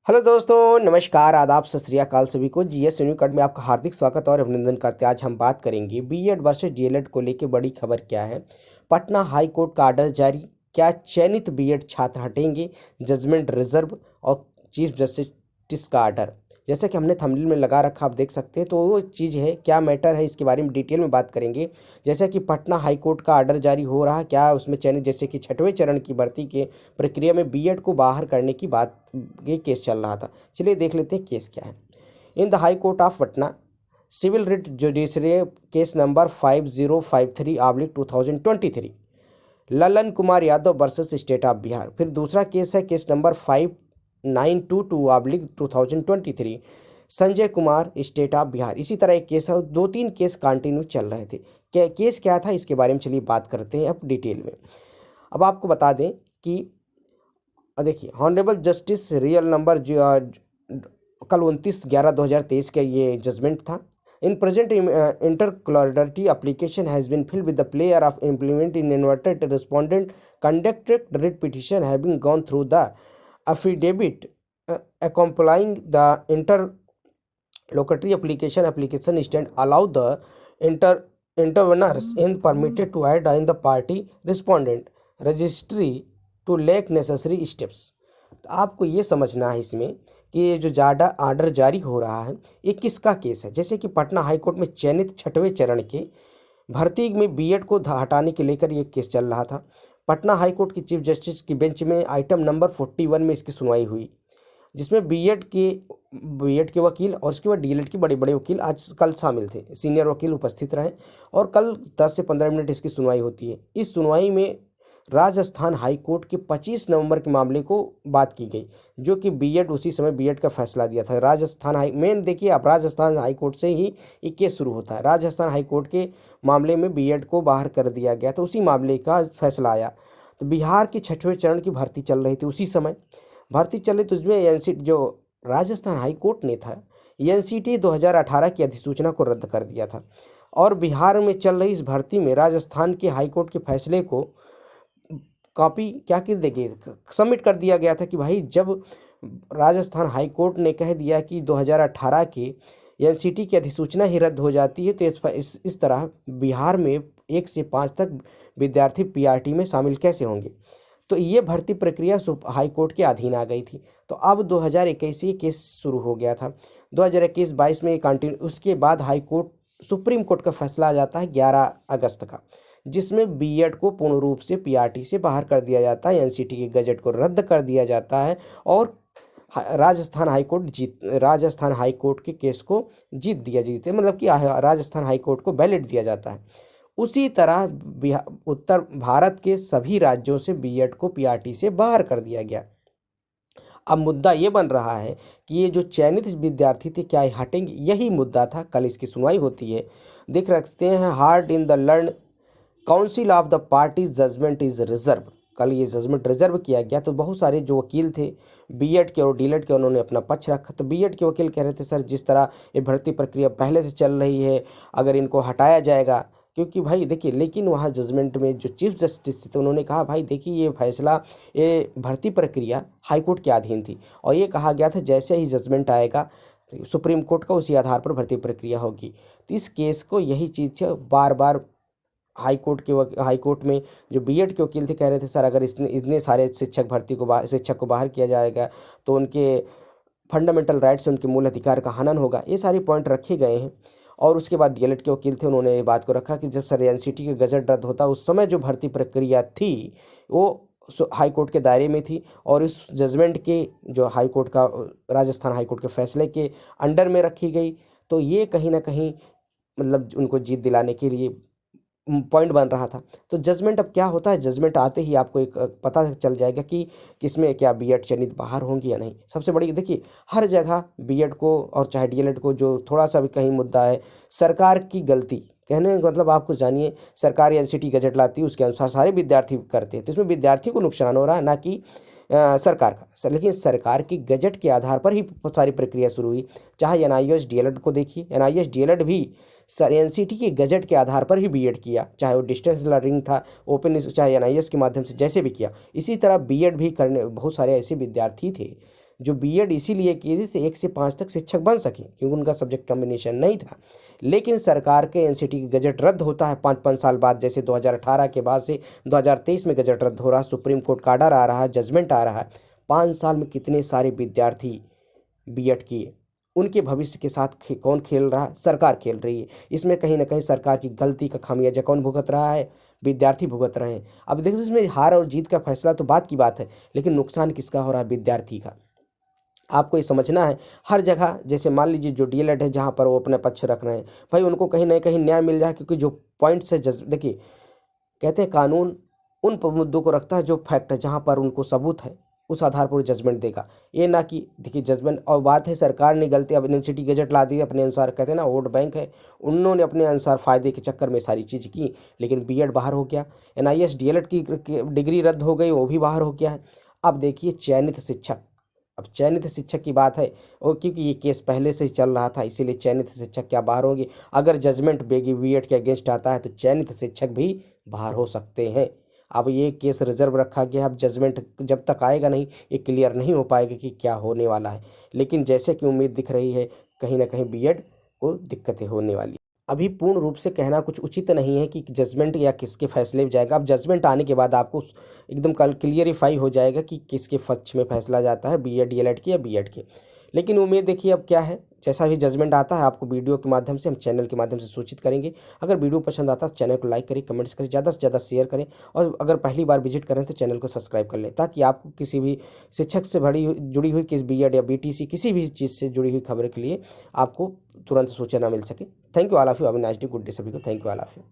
Hello दोस्तों, नमस्कार, आदाब, सत श्री अकाल सभी को। जीएस यूनिकट में आपका हार्दिक स्वागत और अभिनंदन करते हैं। आज हम बात करेंगे बीएड वर्सेस डीएलएड को लेकर बड़ी खबर क्या है। पटना हाई कोर्ट का आर्डर जारी, क्या चयनित बीएड छात्र हटेंगे, जजमेंट रिजर्व और चीफ जस्टिस का आर्डर। जैसा कि हमने थंबनेल में लगा रखा, आप देख सकते हैं। तो वो चीज़ है, क्या मैटर है, इसके बारे में डिटेल में बात करेंगे। जैसा कि पटना हाई कोर्ट का आर्डर जारी हो रहा है, क्या उसमें चयनित, जैसे कि छठवें चरण की भर्ती के प्रक्रिया में बीएड को बाहर करने की बात, ये केस चल रहा था। चलिए देख लेते हैं केस क्या है। In the high court of Patna, civil writ judiciary case number 5053/2023, Lalan Kumar Yadav versus state of Bihar. फिर दूसरा केस है case number 5922/2023, Sanjay Kumar, state of Bihar. इसी तरह एक केस है, दो तीन केस कंटिन्यू चल रहे थे। केस क्या था, इसके बारे में चलिए बात करते हैं अब डिटेल में। अब आपको बता दें कि देखिए, हॉनरेबल जस्टिस रियल नंबर कल 29/11/2023 का ये जजमेंट था। In present interlocutory application has been filed with the prayer of implement in inverted respondent conducted writ petition having gone through the affidavit accompanying the interlocutory application stand allow the interveners in permitted to add in the party respondent registry to take necessary steps। तो आपको ये समझना है इसमें कि ये जो जाडा order जारी हो रहा है, ये किसका केस है। जैसे कि पटना हाई कोर्ट में चयनित छठवें चरण के भर्ती में बीएड को हटाने के लेकर ये केस चल रहा था। पटना हाई कोर्ट की चीफ जस्टिस की बेंच में आइटम नंबर 41 में इसकी सुनवाई हुई, जिसमें बीएड के वकील और उसके बाद डीएलएड के बड़े बड़े वकील आज कल शामिल थे, सीनियर वकील उपस्थित रहे और कल 10 से 15 मिनट इसकी सुनवाई होती है। इस सुनवाई में राजस्थान हाई कोर्ट के 25 नवंबर के मामले को बात की गई, जो कि बीएड उसी समय बीएड का फैसला दिया था। राजस्थान हाई मेन देखिए, आप राजस्थान हाई कोर्ट से ही ये केस शुरू होता है। राजस्थान हाई कोर्ट के मामले में बीएड को बाहर कर दिया गया, तो उसी मामले का फैसला आया। तो बिहार की छठवें चरण की भर्ती चल रही थी, उसी समय भर्ती चल रही, तो उसमें एनसीटी जो राजस्थान हाई कोर्ट ने था, एनसीटी 2018 की अधिसूचना को रद्द कर दिया था और बिहार में चल रही इस भर्ती में राजस्थान के हाई कोर्ट के फैसले को कॉपी क्या कर देंगे, सबमिट कर दिया गया था कि भाई, जब राजस्थान हाई कोर्ट ने कह दिया कि 2018 के एनसीटी की अधिसूचना ही रद्द हो जाती है, तो इस तरह बिहार में 1 से 5 तक विद्यार्थी पीआरटी में शामिल कैसे होंगे। तो ये भर्ती प्रक्रिया हाई कोर्ट के अधीन आ गई थी। तो अब 2021 से ये केस शुरू हो गया था। 2021-22 में ये कंटिन्यू, उसके बाद हाई कोर्ट सुप्रीम कोर्ट का फैसला आ जाता है 11 अगस्त का, जिसमें बीएड को पूर्ण रूप से पीआरटी से बाहर कर दिया जाता है, एनसीटी के गजट को रद्द कर दिया जाता है और राजस्थान हाई कोर्ट के केस को जीते, मतलब कि राजस्थान हाई कोर्ट को वैलिड दिया जाता है। उसी तरह उत्तर भारत के सभी राज्यों से बीएड को पीआरटी से बाहर कर दिया गया। अब मुद्दा ये बन रहा है कि ये जो चयनित विद्यार्थी थे, क्या हटेंगे, यही मुद्दा था। कल इसकी सुनवाई होती है, देख रखते हैं। Heard in the learned counsel of the party judgment is reserve. कल ये जजमेंट रिजर्व किया गया, तो बहुत सारे जो वकील थे बीएड के और डीएलएड के, उन्होंने अपना पक्ष रखा। तो बीएड के वकील कह रहे थे, सर जिस तरह ये भर्ती प्रक्रिया पहले से चल रही है, अगर इनको हटाया जाएगा, क्योंकि भाई देखिए, लेकिन वहाँ जजमेंट में जो चीफ जस्टिस थे, उन्होंने कहा भाई देखिए, ये फैसला, ये भर्ती प्रक्रिया हाईकोर्ट के अधीन थी और ये कहा गया था जैसे ही जजमेंट आएगा सुप्रीम कोर्ट का, उसी आधार पर भर्ती प्रक्रिया होगी। तो इस केस को यही चीज़ है, बार बार हाई कोर्ट में जो बीएड के वकील थे कह रहे थे, सर अगर इतने सारे शिक्षक को बाहर किया जाएगा तो उनके फंडामेंटल राइट्स, उनके मूल अधिकार का हनन होगा। ये सारे पॉइंट रखे गए हैं। और उसके बाद डीएलएड के वकील थे, उन्होंने ये बात को रखा कि जब सर एनसीटी के गजट रद्द होता, उस समय जो भर्ती प्रक्रिया थी वो हाई कोर्ट के दायरे में थी और इस जजमेंट के जो हाई कोर्ट का, राजस्थान हाई कोर्ट के फैसले के अंडर में रखी गई। तो ये कहीं ना कहीं मतलब उनको जीत दिलाने के लिए पॉइंट बन रहा था। तो जजमेंट अब क्या होता है, जजमेंट आते ही आपको एक पता चल जाएगा कि किसमें क्या बीएड चयनित बाहर होंगी या नहीं। सबसे बड़ी देखिए, हर जगह बीएड को और चाहे डीएलएड को जो थोड़ा सा भी कहीं मुद्दा है, सरकार की गलती कहने का मतलब, आपको जानिए, सरकार एनसीटी गजट लाती है, उसके अनुसार सारे विद्यार्थी करते हैं, तो इसमें विद्यार्थियों को नुकसान हो रहा है, ना कि सरकार का। लेकिन सरकार की गजट के आधार पर ही सारी प्रक्रिया शुरू हुई। चाहे एनआईएस डीएलएड को देखिए, एनआईएस डीएलएड भी सर एनसीटी के गजट के आधार पर ही बीएड किया, चाहे वो डिस्टेंस लर्निंग था, चाहे एनआईएस के माध्यम से जैसे भी किया। इसी तरह बीएड भी करने बहुत सारे ऐसे विद्यार्थी थे जो बीएड इसीलिए किए थे 1 से 5 तक शिक्षक बन सके, क्योंकि उनका सब्जेक्ट कॉम्बिनेशन नहीं था। लेकिन सरकार के एनसीटी की गजट रद्द होता है 5-5 साल बाद, जैसे 2018 के बाद से 2023 में गजट रद्द हो रहा है, सुप्रीम कोर्ट का आर्डर आ रहा है, जजमेंट आ रहा है। 5 साल में कितने सारे विद्यार्थी बीएड किए, उनके भविष्य के साथ कौन खेल रहा है? सरकार खेल रही है। इसमें कहीं ना कहीं सरकार की गलती का खामियाजा कौन भुगत रहा है? विद्यार्थी भुगत रहे हैं। अब देखो, इसमें हार और जीत का फैसला तो बात की बात है, लेकिन नुकसान किसका हो रहा है? विद्यार्थी का। आपको ये समझना है, हर जगह जैसे मान लीजिए जो डीएलएड है, जहाँ पर वो अपने पक्ष रख रहे हैं, भाई उनको कहीं ना कहीं न्याय मिल जाए, क्योंकि जो पॉइंट्स है देखिए, कहते हैं कानून उन मुद्दों को रखता है जो फैक्ट है, जहाँ पर उनको सबूत है, उस आधार पर जजमेंट देगा। ये ना कि देखिए जजमेंट, और बात है सरकार ने गलती, अब एनसीटी गजट ला दी अपने अनुसार, कहते हैं ना वोट बैंक है, उन्होंने अपने अनुसार फ़ायदे के चक्कर में सारी चीज़ की, लेकिन बीएड बाहर हो गया। एनआईएस डीएलएड की डिग्री रद्द हो गई, वो भी बाहर हो गया है। अब देखिए चयनित शिक्षक, अब चयनित शिक्षक की बात है, और क्योंकि ये केस पहले से ही चल रहा था, इसीलिए चयनित शिक्षक क्या बाहर होंगे? अगर जजमेंट बीएड के अगेंस्ट आता है तो चयनित शिक्षक भी बाहर हो सकते हैं। अब ये केस रिजर्व रखा गया, अब जजमेंट जब तक आएगा नहीं, ये क्लियर नहीं हो पाएगा कि क्या होने वाला है। लेकिन जैसे कि उम्मीद दिख रही है, कहीं ना कहीं बीएड को दिक्कतें होने वाली। अभी पूर्ण रूप से कहना कुछ उचित नहीं है कि जजमेंट या किसके फैसले में जाएगा। अब जजमेंट आने के बाद आपको एकदम कल क्लियरिफाई हो जाएगा कि किसके पक्ष में फैसला जाता है, बीएड डीएलएड की या बीएड की। लेकिन उम्मीद देखिए अब क्या है, जैसा भी जजमेंट आता है आपको वीडियो के माध्यम से, हम चैनल के माध्यम से सूचित करेंगे। अगर वीडियो पसंद आता है तो चैनल को लाइक करें, कमेंट्स करें, ज़्यादा से ज़्यादा शेयर करें, और अगर पहली बार विजिट करें तो चैनल को सब्सक्राइब कर लें, ताकि आपको किसी भी शिक्षक से जुड़ी हुई किस बीएड या बीटीसी किसी भी चीज़ से जुड़ी हुई खबर के लिए आपको तुरंत सूचना मिल सके। Thank you all of you, have a nice day, good day सभी को। Thank you all of you.